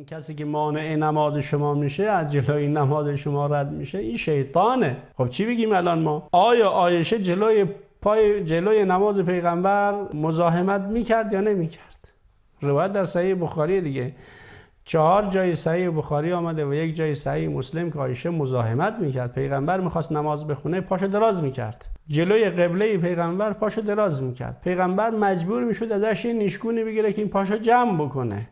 این کسی که مانع نماز شما میشه، از جلوی نماز شما رد میشه، این شیطانه. خب چی بگیم الان ما؟ آیا عایشه جلوی نماز پیغمبر مزاحمت میکرد یا نمیکرد؟ روایت در صحیح بخاری دیگه 4 جای صحیح بخاری آمده و 1 جای صحیح مسلم که عایشه مزاحمت میکرد. پیغمبر میخواست نماز بخونه، پاشو دراز میکرد، جلوی قبله پیغمبر پاشو دراز میکرد. پیغمبر مجبور میشد ازش یه نیشگونی بگیره که این پاشو جمع بکنه.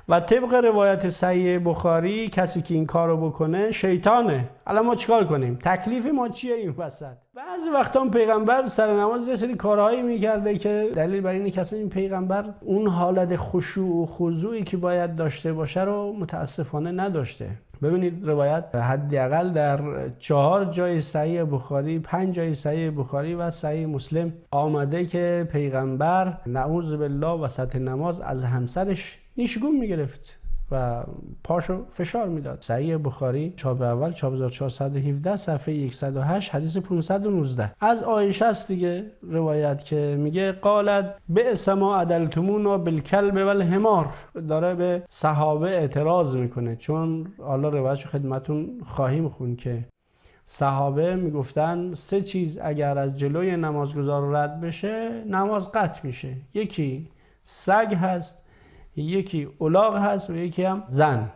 و طبق روایت صحیح بخاری کسی که این کارو بکنه شیطانه. الان ما چیکار کنیم؟ تکلیف ما چیه این وسط؟ بعضی وقتا پیغمبر سر نماز یه سری کارهایی میکرده که دلیل بر اینه که اصلا این پیغمبر اون حالت خشوع و خضوعی که باید داشته باشه رو متاسفانه نداشته. ببینید روایت حداقل در 4 جای صحیح بخاری، 5 جای صحیح بخاری و صحیح مسلم آمده که پیغمبر نعوذ بالله وسط نماز از همسرش نیشگون میگرفت و پاشو فشار میداد. صحیح بخاری چاپ اول 4417 صفحه 108 حدیث 519 از عایشه است دیگه روایت که میگه قالت بئس ما عدلتمونا بالکلب والحمار. داره به صحابه اعتراض میکنه، چون حالا روایتشو خدمتون خواهیم خوند که صحابه میگفتن 3 چیز اگر از جلوی نمازگزار رد بشه نماز قطع میشه. یکی سگ هست، یکی الاغ هست و یکی هم زن.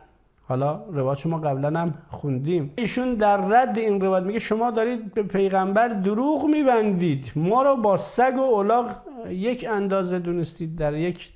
حالا روایت شما قبلا هم خوندیم. ایشون در رد این روایت میگه شما دارید به پیغمبر دروغ میبندید، ما رو با سگ و الاغ یک اندازه دونستید، در یک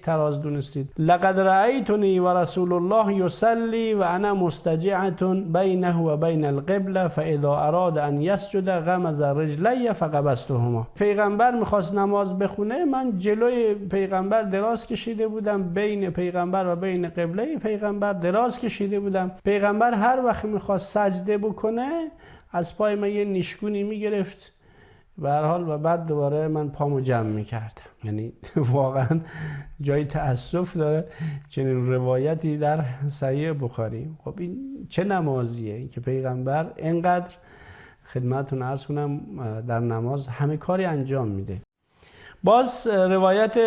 تراز دونستید. لقد رأیتنی و رسول الله یصلی و انا مستجعة بینه و بین القبله فاذا اراد ان یسجد غمز رجلی فقبضتهما. پیغمبر میخواست نماز بخونه، من جلوی پیغمبر دراز کشیده بودم، بین پیغمبر و بین قبله پیغمبر دراز کشیده بودم. پیغمبر هر وقت میخواست سجده بکنه از پای من یه نیشگونی میگرفت به هر حال و بعد دوباره من پامو جمع میکردم. یعنی واقعا جای تأسف داره چنین روایتی در صحیح بخاری. خب این چه نمازیه؟ این که پیغمبر اینقدر خدمتتون عرض کنم در نماز همه کاری انجام میده. باز روایت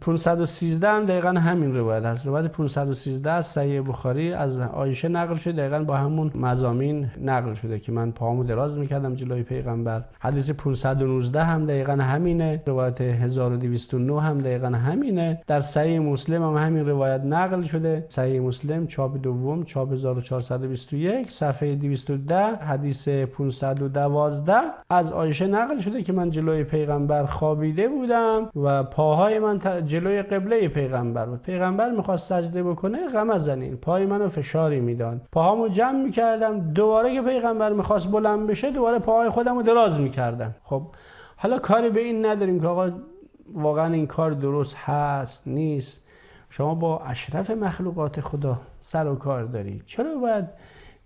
513 هم دقیقا همین روایت هست. روایت 513 از صحیح بخاری از عایشه نقل شده، دقیقا با همون مضامین نقل شده که من پاهامو دراز میکردم جلوی پیغمبر. حدیث 519 هم دقیقا همینه. روایت 1209 هم دقیقا همینه. در صحیح مسلم هم همین روایت نقل شده. صحیح مسلم چاپ دوم چاپ 1421 صفحه 210 حدیث 512 از عایشه نقل شده که من جلوی پیغمبر خوابیده بودم و پاهای من جلوی قبله پیغمبر بود. پیغمبر میخواست سجده بکنه، غمزنین پای منو فشاری میداد، پاهامو جمع میکردم، دوباره که پیغمبر میخواست بلند بشه دوباره پاهای خودمو دراز میکردم. خب حالا کاری به این نداریم که آقا واقعا این کار درست هست نیست. شما با اشرف مخلوقات خدا سر و کار داری، چرا باید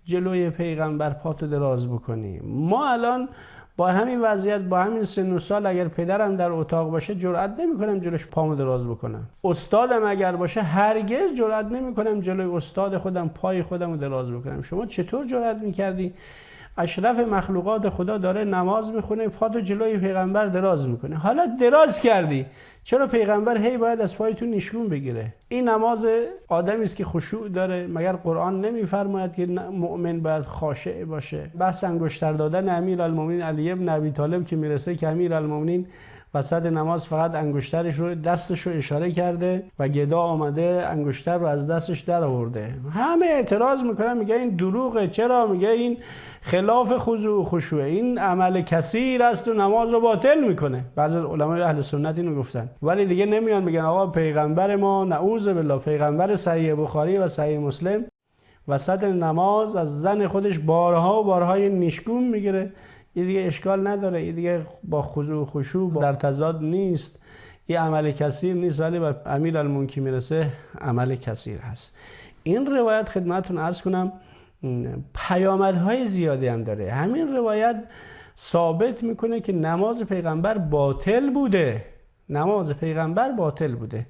جلوی پیغمبر پاتو دراز بکنی؟ ما الان با همین وضعیت، با همین سن و سال، اگر پدرم در اتاق باشه جرئت نمی‌کنم جلوش پامو دراز بکنم. استادم اگر باشه هرگز جرئت نمی‌کنم جلوی استاد خودم پای خودمو دراز بکنم. شما چطور جرئت می‌کردی؟ اشرف مخلوقات خدا داره نماز میخونه، پاتو جلوی پیغمبر دراز میکنه. حالا دراز کردی، چرا پیغمبر هی باید از پایتون نیشگون بگیره؟ این نماز آدمی است که خشوع داره. مگر قرآن نمیفرماید که مؤمن باید خاشع باشه؟ بحث انگشتر دادن امیرالمومنین علی ابن ابی طالب که میرسه که امیرالمومنین وسط نماز فقط انگشترش رو دستش رو اشاره کرده و گدا آمده انگشتر رو از دستش در آورده. همه اعتراض میکنن، میگه این دروغه. چرا؟ میگه این خلاف خضوع و خشوع، این عمل کثیر است و نماز رو باطل میکنه. بعضی از علمای اهل سنت اینو گفتن، ولی دیگه نمیان میگن آقا پیغمبر ما نعوذ بالله، پیغمبر صحیح بخاری و صحیح مسلم وسط نماز از زن خودش بارها و بارها نیشگون میگیره. این دیگه اشکال نداره، این دیگه با خضوع و خشوع در تضاد نیست، این عمل کثیر نیست، ولی به امیرالمومنین که میرسه عمل کثیر هست. این روایت خدمتتون عرض کنم پیامدهای زیادی هم داره. همین روایت ثابت میکنه که نماز پیغمبر باطل بوده. نماز پیغمبر باطل بوده.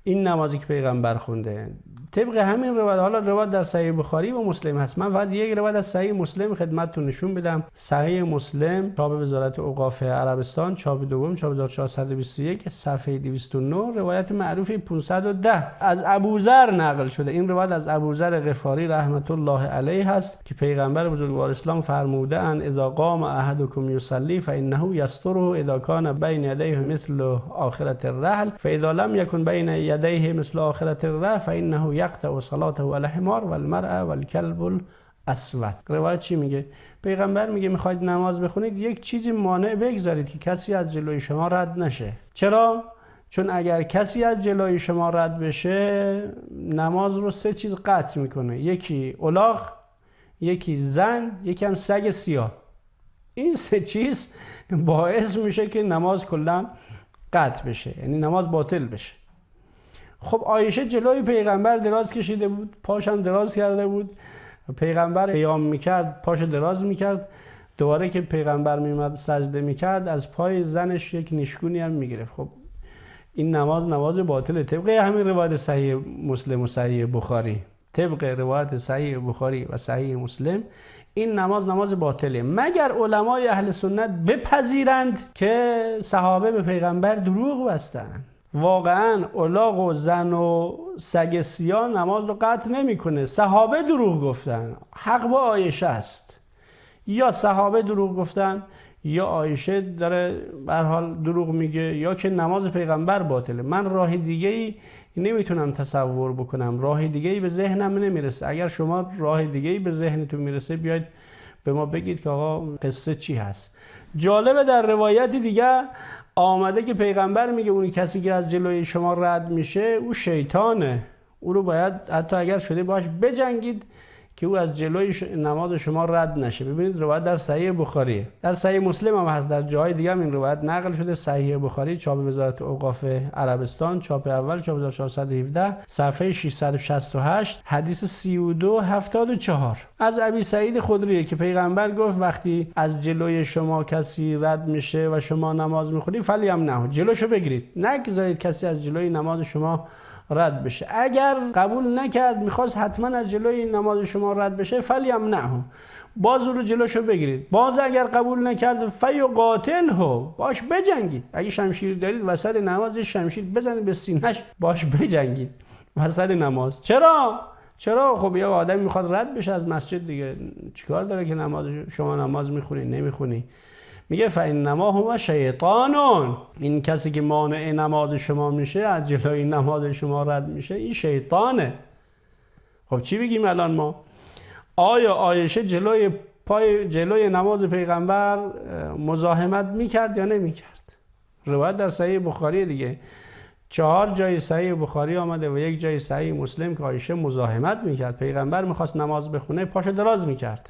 این نمازی که پیغمبر خونده طبق همین روایت، حالا روایت در صحیح بخاری و مسلم هست، من فقط یک روایت از صحیح مسلم خدمتتون نشون بدم. صحیح مسلم، چاپ وزارت اوقاف عربستان، چاپ دوم، چاپ 1421، صفحه 209، روایت معروف 510 از ابوذر نقل شده. این روایت از ابوذر غفاری رحمت الله علیه هست که پیغمبر بزرگوار اسلام فرموده اند اذا قام احدکم یصلی فانه یستره اذا کان بین یدیه مثل آخرة الرحل فاذا لم یکن بین یدیه مثل آخرة الرحل فانه یقطع صلاته الحمار والمرأة والکلب الاسود. روایت چی میگه؟ پیغمبر میگه میخواید نماز بخونید یک چیزی مانع بگذارید که کسی از جلوی شما رد نشه. چرا؟ چون اگر کسی از جلوی شما رد بشه نماز رو سه چیز قطع میکنه. یکی الاغ، یکی زن، یکی هم سگ سیاه. این سه چیز باعث میشه که نماز کلا قطع بشه، یعنی نماز باطل بشه. خب عایشه جلوی پیغمبر دراز کشیده بود، پاشم دراز کرده بود، پیغمبر قیام میکرد پاشو دراز میکرد، دوباره که پیغمبر میومد سجده میکرد از پای زنش یک نشکونی هم میگرفت. خب این نماز باطله طبق همین روایت صحیح مسلم و صحیح بخاری. طبق روایت صحیح بخاری و صحیح مسلم این نماز باطله، مگر علمای اهل سنت بپذیرند که صحابه به پیغمبر دروغ بستند. واقعا الاغ و زن و سگ سیاه نماز رو قطع نمیکنه. صحابه دروغ گفتن، حق با عایشه است. یا صحابه دروغ گفتن یا عایشه داره به هر حال دروغ میگه، یا که نماز پیغمبر باطله. من راه دیگه ای نمیتونم تصور بکنم، راه دیگه ای به ذهنم نمیرسه. اگر شما راه دیگه ای به ذهنتون میرسه بیاید به ما بگید که آقا قصه چی هست. جالبه در روایت دیگه آمده که پیغمبر میگه اون کسی که از جلوی شما رد میشه او شیطانه، او رو باید حتی اگر شده باش بجنگید که او از جلوی نماز شما رد نشه. ببینید روایت در صحیح بخاریه، در صحیح مسلم هم هست، در جای دیگه هم این روایت نقل شده. صحیح بخاری چاپ وزارت اوقاف عربستان، چاپ اول، چاپ 1417، صفحه 668، حدیث 3274 از ابی سعید خدری که پیغمبر گفت وقتی از جلوی شما کسی رد میشه و شما نماز میخونید فلیمنعه، جلوشو بگیرید، نگذارید کسی از جلوی نماز شما رد بشه. اگر قبول نکرد میخواست حتما از جلوی نماز شما رد بشه فلیمنعه، باز رو جلوشو بگیرید. باز اگر قبول نکرد فیقاتله، باش بجنگید. اگه شمشیر دارید وسط نماز شمشیر بزنید به سینه‌اش، باش بجنگید وسط نماز. چرا؟ خب یه آدمی میخواد رد بشه از مسجد دیگه، چیکار داره که شما نماز میخونی نمیخونی؟ میگه فانما هو شیطانون، این کسی که مانع نماز شما میشه، از جلوی نماز شما رد میشه، این شیطانه. خب چی بگیم الان ما؟ آیا عایشه جلوی نماز پیغمبر مزاحمت میکرد یا نمیکرد؟ روایت در صحیح بخاری دیگه 4 جای صحیح بخاری آمده و 1 جای صحیح مسلم که عایشه مزاحمت میکرد. پیغمبر میخواست نماز بخونه پاشو دراز میکرد،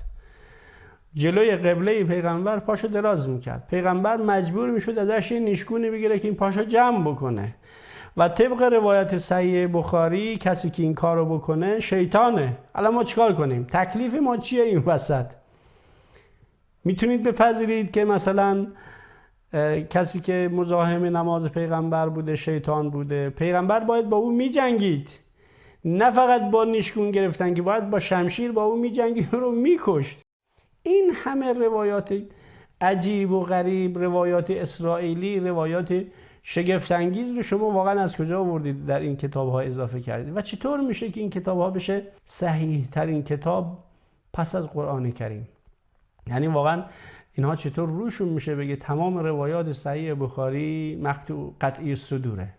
جلوی قبله پیغمبر پاشو دراز میکرد. پیغمبر مجبور میشد ازش یه نشکونی بگیره که این پاشو جمع بکنه. و طبق روایت صحیح بخاری کسی که این کارو بکنه شیطانه. الان ما چیکار کنیم؟ تکلیف ما چیه این وسط؟ میتونید بپذیرید که مثلا کسی که مزاحم نماز پیغمبر بوده شیطان بوده، پیغمبر باید با اون میجنگید، نه فقط با نشکون گرفتن، که باید با شمشیر با اون میجنگید و رو میکشت. این همه روایات عجیب و غریب، روایات اسرائیلی، روایات شگفت انگیز رو شما واقعا از کجا آوردید در این کتاب ها اضافه کردید؟ و چطور میشه که این کتاب ها بشه صحیح ترین کتاب پس از قرآن کریم؟ یعنی واقعا اینها چطور روشون میشه بگه تمام روایات صحیح بخاری مقطوع قطعی الصدوره،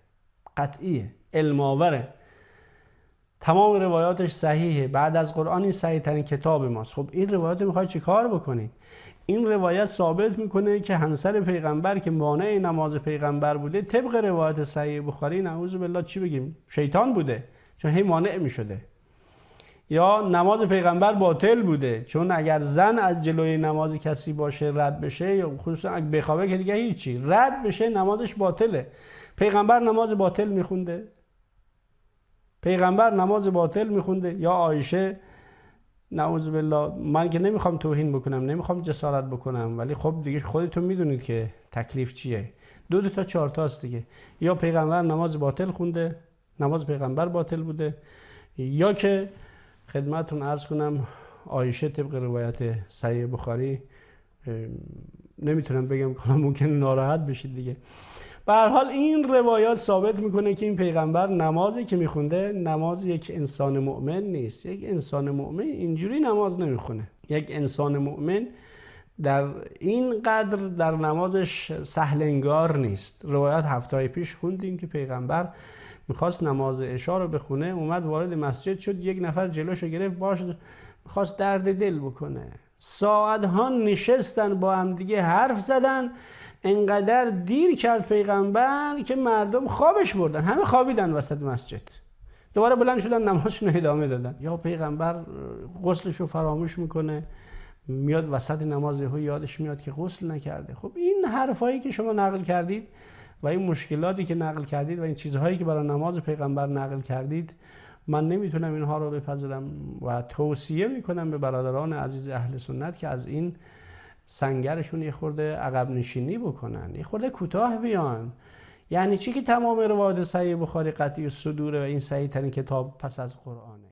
قطعیه، علم آوره، تمام روایاتش صحیحه، بعد از قرآن این صحیح ترین کتاب ماست. خب این روایات میخواید چی کار بکنید؟ این روایت ثابت میکنه که همسر پیغمبر که مانع نماز پیغمبر بوده طبق روایت صحیح بخاری نعوذ بالله چی بگیم؟ شیطان بوده، چون هی مانع میشده. یا نماز پیغمبر باطل بوده، چون اگر زن از جلوی نماز کسی باشه رد بشه، یا خصوصا اگه بخوابه که دیگه هیچی، رد بشه نمازش باطله. پیغمبر نماز باطل میخونده؟ پیغمبر نماز باطل میخونده؟ یا عایشه نعوذ بالله، من که نمیخوام توهین بکنم، نمیخوام جسارت بکنم، ولی خب دیگه خودتون میدونید که تکلیف چیه، 2 تا 4 تاست دیگه. یا پیغمبر نماز باطل خونده، نماز پیغمبر باطل بوده، یا که خدمتتون عرض کنم عایشه طبق روایت صحیح بخاری، نمیتونم بگم که ممکنه ناراحت بشید دیگه. به هر حال این روایات ثابت میکنه که این پیغمبر نمازی که میخونده نماز یک انسان مؤمن نیست. یک انسان مؤمن اینجوری نماز نمیخونه. یک انسان مؤمن در این قدر در نمازش سهل انگار نیست. روایت هفته پیش خوندیم که پیغمبر میخواست نماز عشا رو بخونه، اومد وارد مسجد شد، یک نفر جلوشو گرفت، باش میخواست درد دل بکنه. ساعتها نشستن با هم دیگه حرف زدن، انقدر دیر کرد پیغمبر که مردم خوابش بردن، همه خوابیدن وسط مسجد. دوباره بلند شدن نمازشون ادامه دادن. یا پیغمبر غسلشو فراموش میکنه، میاد وسط نماز یادش میاد که غسل نکرده. خب این حرفایی که شما نقل کردید و این مشکلاتی که نقل کردید و این چیزهایی که برای نماز پیغمبر نقل کردید، من نمیتونم اینها رو بپذیرم و توصیه میکنم به برادران عزیز اهل سنت که از این سنگرشون یه خورده عقب نشینی بکنن، یه خورده کوتاه بیان. یعنی چی که تمام روایات صحیح بخاری قطعی الصدور و این صحیح ترین کتاب پس از قرآنه.